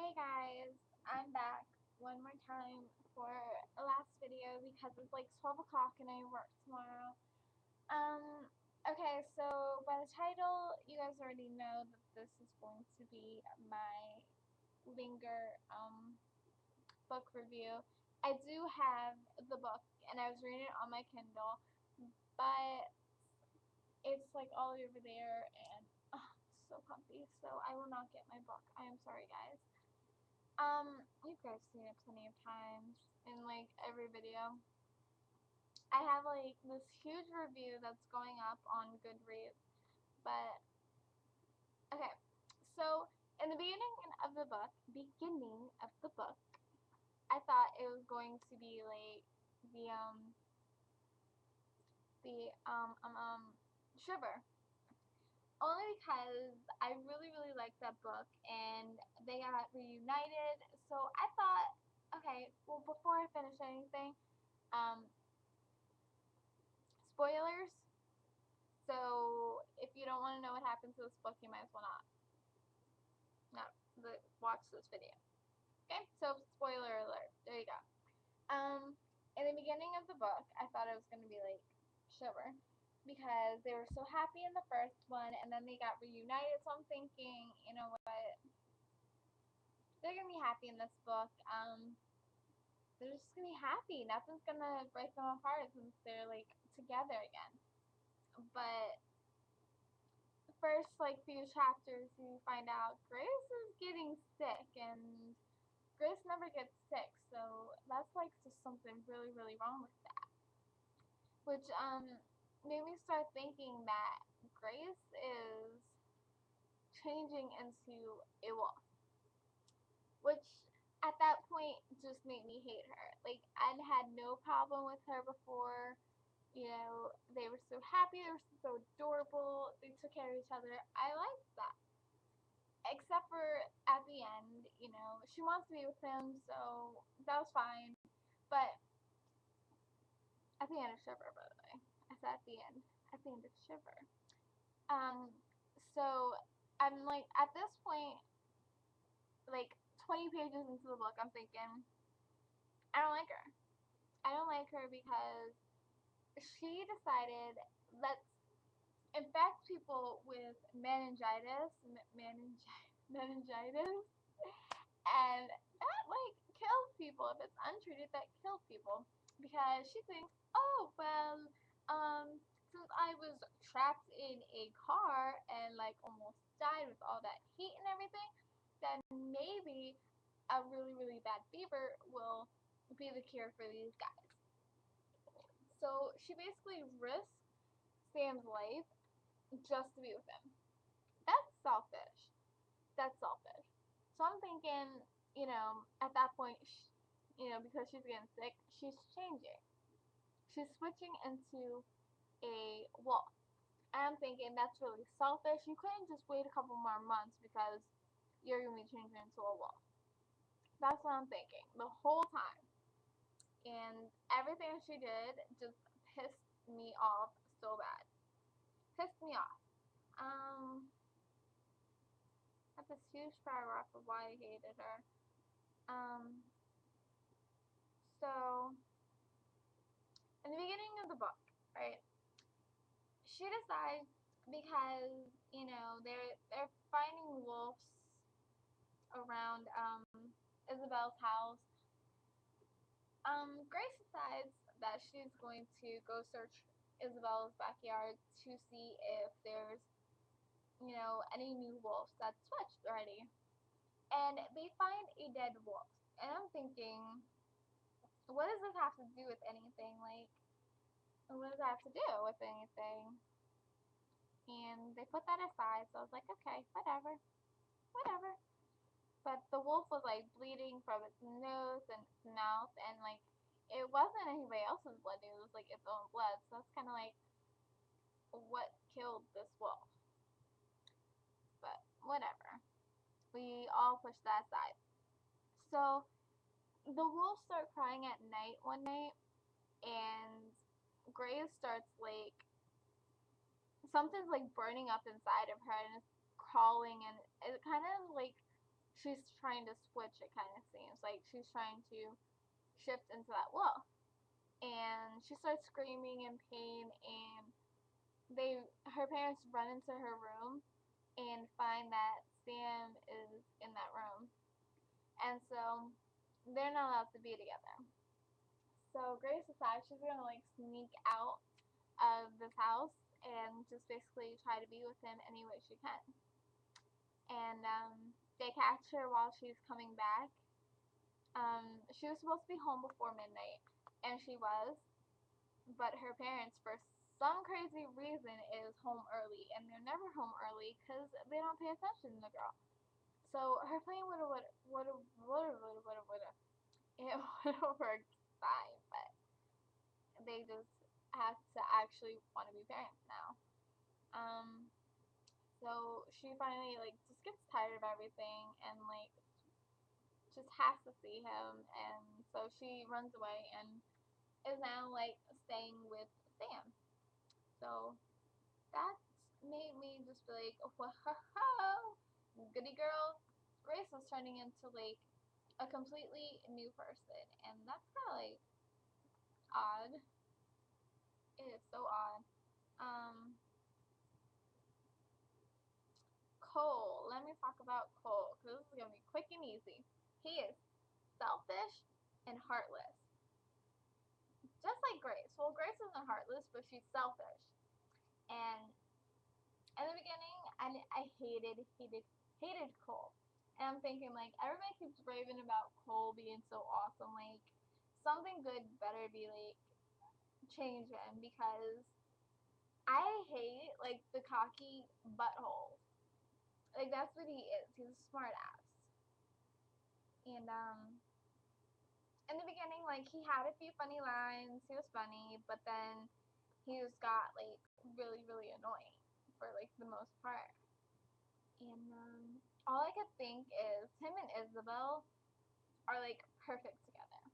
Hey guys, I'm back one more time for a last video because it's like 12 o'clock and I work tomorrow. Okay, so by the title, you guys already know that this is going to be my Linger book review. I do have the book and I was reading it on my Kindle, but it's like all over there and it's so comfy, so I will not get my book. I am sorry guys. You guys seen it plenty of times in like every video. I have like this huge review that's going up on GoodReads, but okay. So in the beginning of the book, I thought it was going to be like the the Shiver. Only because I really liked that book and they got reunited. So I thought, okay, well before I finish anything, um, spoilers. So if you don't want to know what happens to this book, you might as well not watch this video. Okay, so spoiler alert. There you go. Um, in the beginning of the book, I thought it was gonna be like Shiver because they were so happy in the first one, and then they got reunited. So I'm thinking, you know what? They're gonna be happy in this book. They're just gonna be happy. Nothing's gonna break them apart since they're like together again. But first like few chapters you find out Grace is getting sick and Grace never gets sick, so that's like just something really wrong with that. Which made me start thinking that Grace is changing into a wolf. Which at that point just made me hate her. Like I'd had no problem with her before. You know, they were so happy, they were so adorable, they took care of each other. I liked that. Except for at the end, you know, she wants to be with him, so that was fine. But at the end of Shiver, by the way, I said at the end of Shiver. Um, so I'm like, at this point, like 20 pages into the book, I'm thinking, I don't like her. I don't like her because she decided let's infect people with meningitis, meningitis, and that like kills people. If it's untreated, that kills people because she thinks, oh well, since I was trapped in a car and like almost died with all that heat and everything, then maybe a really bad fever will be the cure for these guys. So she basically risks Sam's life just to be with him. That's selfish. That's selfish. So I'm thinking, you know, at that point, you know, because she's getting sick, she's changing. She's switching into a wolf. And I'm thinking that's really selfish. You couldn't just wait a couple more months because you're gonna be changing into a wolf. That's what I'm thinking the whole time. And everything she did just pissed me off so bad. Pissed me off. I have this huge paragraph of why I hated her. Um, so in the beginning of the book, right? She decides because you know they're finding wolves around Isabel's house. Grace decides that she's going to go search Isabel's backyard to see if there's you know any new wolves that switched already, and they find a dead wolf. And I'm thinking, what does this have to do with anything? Like, what does that have to do with anything? And they put that aside, so I was like, okay, whatever. But the wolf was like bleeding from its nose and its mouth, and like it wasn't anybody else's blood; it was like its own blood. So that's kind of like what killed this wolf. But whatever, we all pushed that aside. So the wolves start crying at night one night, and Grace starts like something's like burning up inside of her, and it's crawling, and it kind of like she's trying to switch, it kind of seems. Like she's trying to shift into that wolf. And she starts screaming in pain, and her parents run into her room and find that Sam is in that room. And so they're not allowed to be together. So Grace decides she's gonna like sneak out of this house and just basically try to be with him any way she can. And they catch her while she's coming back. She was supposed to be home before midnight, and she was, but her parents, for some crazy reason, is home early, and they're never home early because they don't pay attention to the girl. So her plan would have it would have worked fine, but they just have to actually want to be parents now. So she finally like just gets tired of everything and like just has to see him, and so she runs away and is now like staying with Sam. So that made me just be like, whoa, goody girl. Grace is turning into like a completely new person, and that's kind of like odd. It is so odd. Cole. Let me talk about Cole, because this is gonna be quick and easy. He is selfish and heartless, just like Grace. Well, Grace isn't heartless, but she's selfish. And in the beginning, I hated Cole. And I'm thinking, like, everybody keeps raving about Cole being so awesome. Like, something good better be, like, change him, because I hate, like, the cocky butthole. Like, that's what he is. He's a smart ass. And, in the beginning, like, he had a few funny lines. He was funny, but then he just got, like, really, really annoying for, like, the most part. And all I could think is him and Isabel are like perfect together.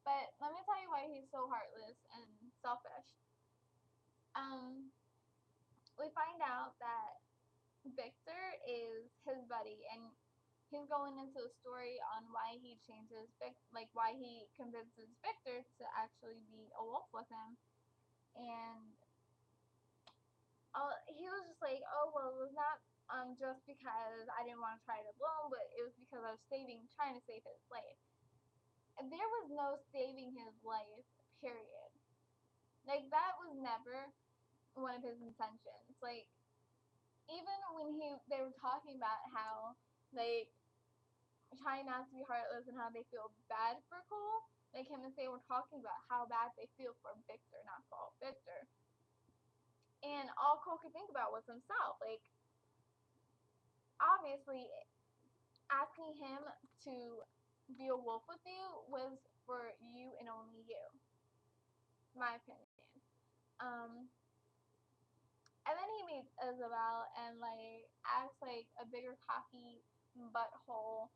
But let me tell you why he's so heartless and selfish. We find out that Victor is his buddy, and he's going into the story on why he changes, like why he convinces Victor to actually be a wolf with him. And he was just like, oh well, it was not just because I didn't want to try it alone, but it was because I was trying to save his life. And there was no saving his life, period. Like that was never one of his intentions. Like even when they were talking about how like trying not to be heartless and how they feel bad for Cole, like him and they were talking about how bad they feel for Victor, not Cole, Victor. And all Cole could think about was himself. Like obviously asking him to be a wolf with you was for you and only you. My opinion. Um, and then he meets Isabel and like acts like a bigger cocky butthole,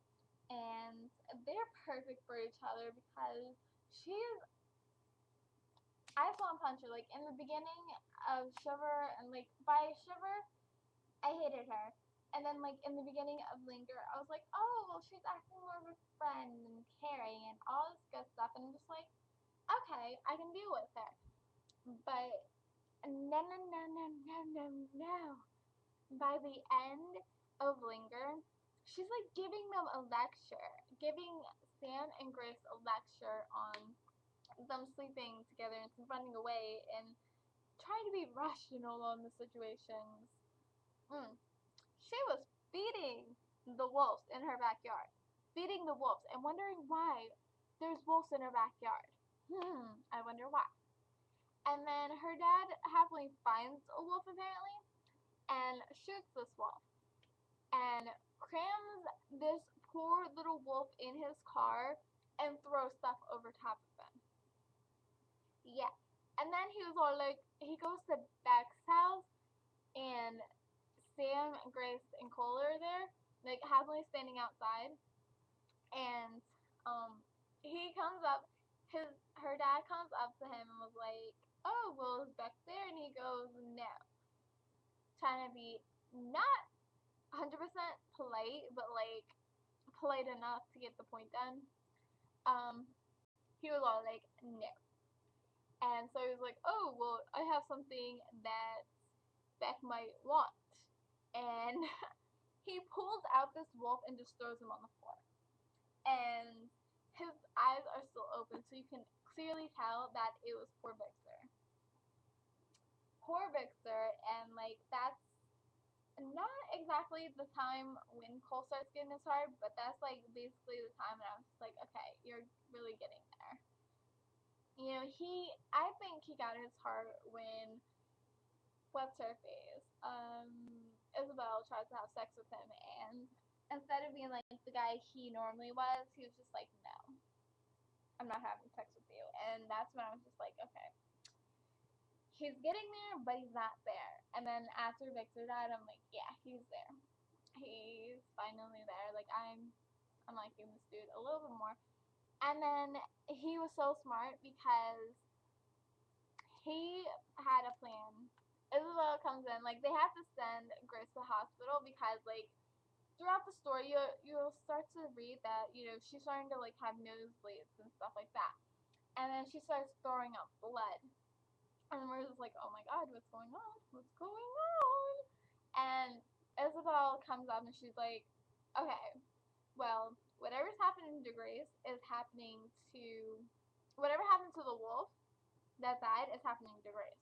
and they're perfect for each other because she's I just want to punch her. Like in the beginning of Shiver, and like by Shiver, I hated her. And then like in the beginning of Linger, I was like, oh well, she's acting more of a friend and caring and all this good stuff, and I'm just like, okay, I can deal with her. But no, no, no, no, no, no, no. By the end of Linger, she's like giving them a lecture, giving Sam and Grace a lecture on them sleeping together and running away and trying to be rational on the situations. She was feeding the wolves in her backyard, feeding the wolves and wondering why there's wolves in her backyard. I wonder why. And then her dad happily finds a wolf apparently and shoots this wolf and crams this poor little wolf in his car and throws stuff over top of him. Yeah. And then he was all like, he goes to Beck's house, and Sam, Grace, and Cole are there, like happily standing outside. And he comes up, her dad comes up to him and was like, "Oh, well, is Beck there?" And he goes, "No," trying to be not 100% polite polite, but like polite enough to get the point done. He was all like, no. And so he was like, oh, well, I have something that Beck might want. And he pulls out this wolf and just throws him on the floor. And his eyes are still open, so you can clearly tell that it was poor Vixer. Poor Vixer, and like that's not exactly the time when Cole starts getting his heart, but that's like basically the time when I was just like, okay, you're really getting there. You know, I think he got his heart when, what's her face? Isabel tries to have sex with him, and instead of being like the guy he normally was, he was just like, no, I'm not having sex with you. And that's when I was just like, okay, he's getting there, but he's not there. And then after Victor died, I'm like, yeah, he's there. He's finally there. Like I'm liking this dude a little bit more. And then he was so smart because he had a plan. Isabel comes in, like they have to send Grace to the hospital because like throughout the story you'll start to read that, you know, she's starting to like have nosebleeds and stuff like that. And then she starts throwing up blood. And we're just like, oh my god, what's going on? What's going on? And Isabel comes up and she's like, okay, well, whatever's happening to Grace is happening to whatever happened to the wolf that died is happening to Grace.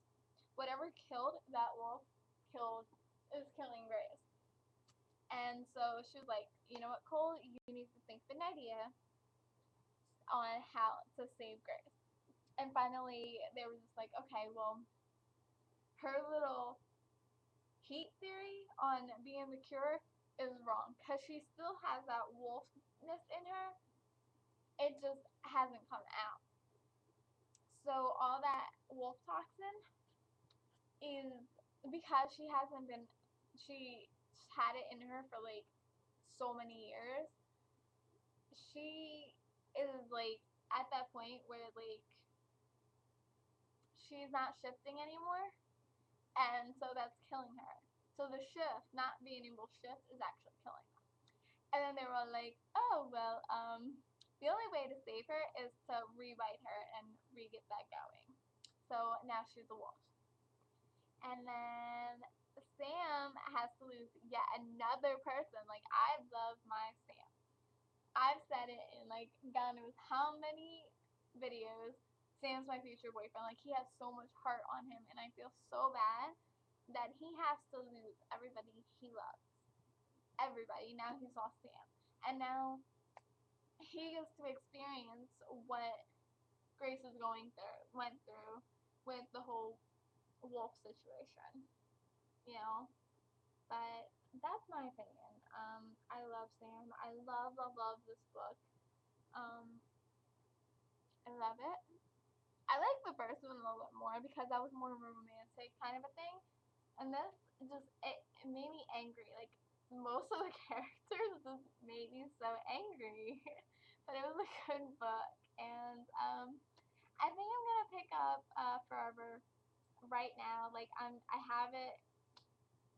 Whatever killed that wolf is killing Grace. And so she was like, you know what, Cole, you need to think of an idea on how to save Grace. And finally, they were just like, okay, well, her little heat theory on being the cure is wrong because she still has that wolfness in her. It just hasn't come out. So all that wolf toxin is because she had it in her for like so many years. She is like at that point where like she's not shifting anymore, and so that's killing her. So the shift, not being able to shift, is actually killing her. And then they were like, oh well, the only way to save her is to rewrite her and re-get that going. So now she's a wolf. And then Sam has to lose yet another person. Like, I love my Sam. I've said it in like God knows how many videos. Sam's my future boyfriend. Like, he has so much heart on him, and I feel so bad that he has to lose everybody he loves. Everybody. Now he's lost Sam. And now he gets to experience what Grace is went through with the whole wolf situation. You know? But that's my opinion. I love Sam. I love this book. Um, I love it. I like the first one a little bit more because that was more of a romantic kind of a thing. And this it made me angry. Like most of the characters just made me so angry. But it was a good book, and I think I'm gonna pick up Forever right now. Like I have it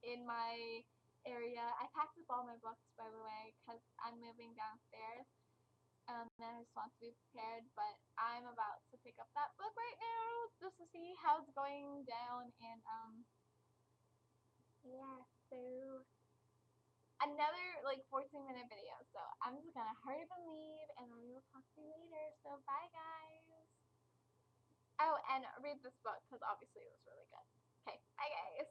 in my area. I packed up all my books, by the way, because I'm moving downstairs. And I just want to be prepared, but I'm about to pick up that book right now just to see how it's going down. And yeah, so another like 14-minute video. So I'm just gonna hurry up and leave, and I will talk to you later. So bye, guys. Oh, and read this book because obviously it was really good. Okay, bye, guys.